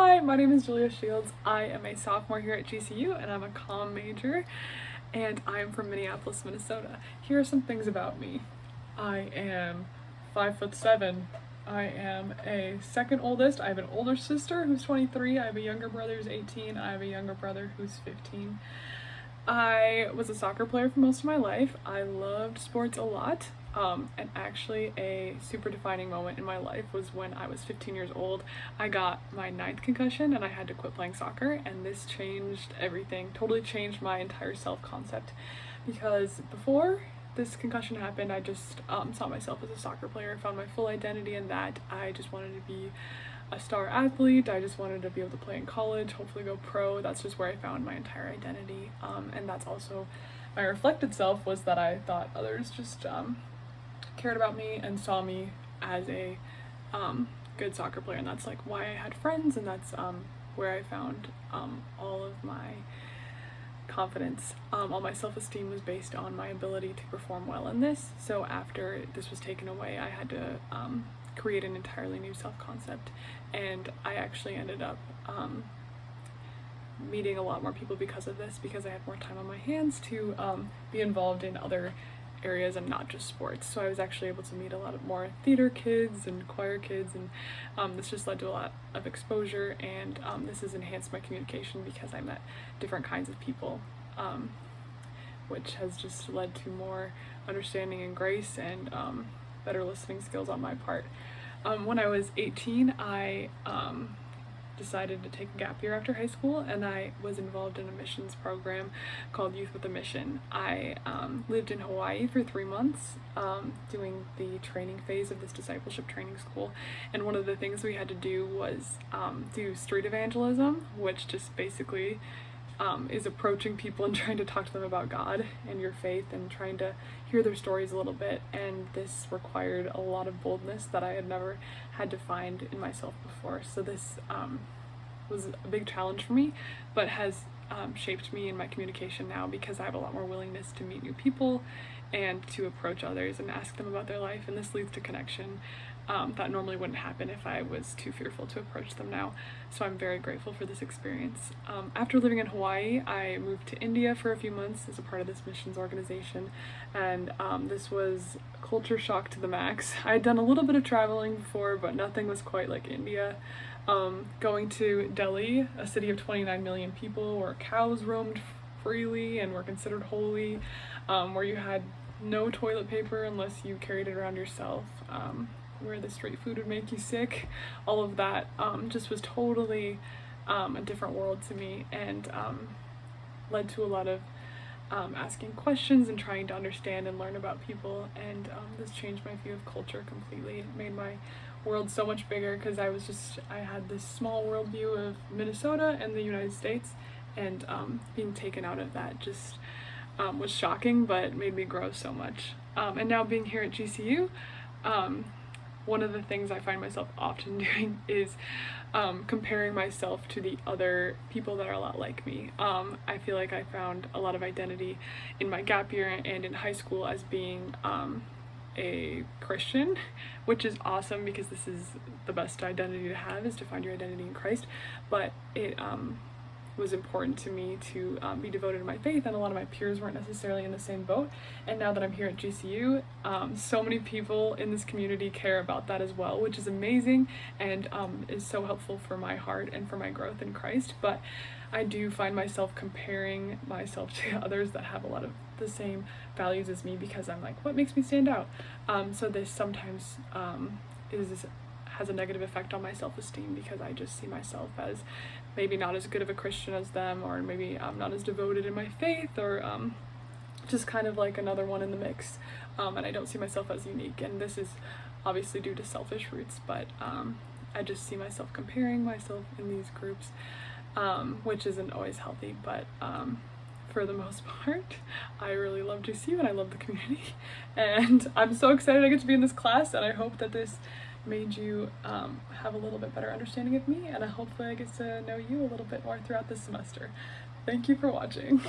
Hi, my name is Julia Shields. I am a sophomore here at GCU and I'm a comm major and I'm from Minneapolis, Minnesota. Here are some things about me. I am 5'7". I am a second oldest. I have an older sister who's 23. I have a younger brother who's 18. I have a younger brother who's 15. I was a soccer player for most of my life. I loved sports a lot. And actually a super defining moment in my life was when I was 15 years old. I got my 9th concussion and I had to quit playing soccer, and this changed everything, totally changed my entire self-concept, because before this concussion happened, I just saw myself as a soccer player. I found my full identity in that. I just wanted to be a star athlete. I just wanted to be able to play in college, hopefully go pro. That's just where I found my entire identity. And that's also my reflected self, was that I thought others just cared about me and saw me as a good soccer player, and that's like why I had friends, and that's where I found all of my confidence. All my self-esteem was based on my ability to perform well in this. So after this was taken away, I had to create an entirely new self-concept, and I actually ended up meeting a lot more people because of this, because I had more time on my hands to be involved in other areas and not just sports. So I was actually able to meet a lot of more theater kids and choir kids, and this just led to a lot of exposure, and this has enhanced my communication because I met different kinds of people, which has just led to more understanding and grace and better listening skills on my part. When I was 18, I decided to take a gap year after high school, and I was involved in a missions program called Youth with a Mission. I lived in Hawaii for 3 months doing the training phase of this discipleship training school, and one of the things we had to do was do street evangelism, which just basically is approaching people and trying to talk to them about God and your faith and trying to hear their stories a little bit. And this required a lot of boldness that I had never had to find in myself before. So this was a big challenge for me, but has shaped me in my communication now, because I have a lot more willingness to meet new people and to approach others and ask them about their life, and this leads to connection that normally wouldn't happen if I was too fearful to approach them now. So I'm very grateful for this experience. After living in Hawaii, I moved to India for a few months as a part of this missions organization, and this was culture shock to the max. I had done a little bit of traveling before, but nothing was quite like India. Going to Delhi, a city of 29 million people, where cows roamed freely and were considered holy, where you had no toilet paper unless you carried it around yourself, where the street food would make you sick. All of that just was totally a different world to me, and led to a lot of asking questions and trying to understand and learn about people, and this changed my view of culture completely. It made my world so much bigger, because I had this small worldview of Minnesota and the United States, and being taken out of that just was shocking, but made me grow so much. And now being here at GCU, one of the things I find myself often doing is comparing myself to the other people that are a lot like me. I feel like I found a lot of identity in my gap year and in high school as being a Christian, which is awesome, because this is the best identity to have, is to find your identity in Christ. But it was important to me to be devoted to my faith, and a lot of my peers weren't necessarily in the same boat. And now that I'm here at GCU, so many people in this community care about that as well, which is amazing, and is so helpful for my heart and for my growth in Christ. But I do find myself comparing myself to others that have a lot of the same values as me, because I'm like, what makes me stand out? So this sometimes has a negative effect on my self-esteem, because I just see myself as maybe not as good of a Christian as them, or maybe I'm not as devoted in my faith, or just kind of like another one in the mix, and I don't see myself as unique. And this is obviously due to selfish roots, but I just see myself comparing myself in these groups, which isn't always healthy, but for the most part, I really love GCU and I love the community, and I'm so excited I get to be in this class, and I hope that this made you have a little bit better understanding of me, and hopefully I get to know you a little bit more throughout this semester. Thank you for watching.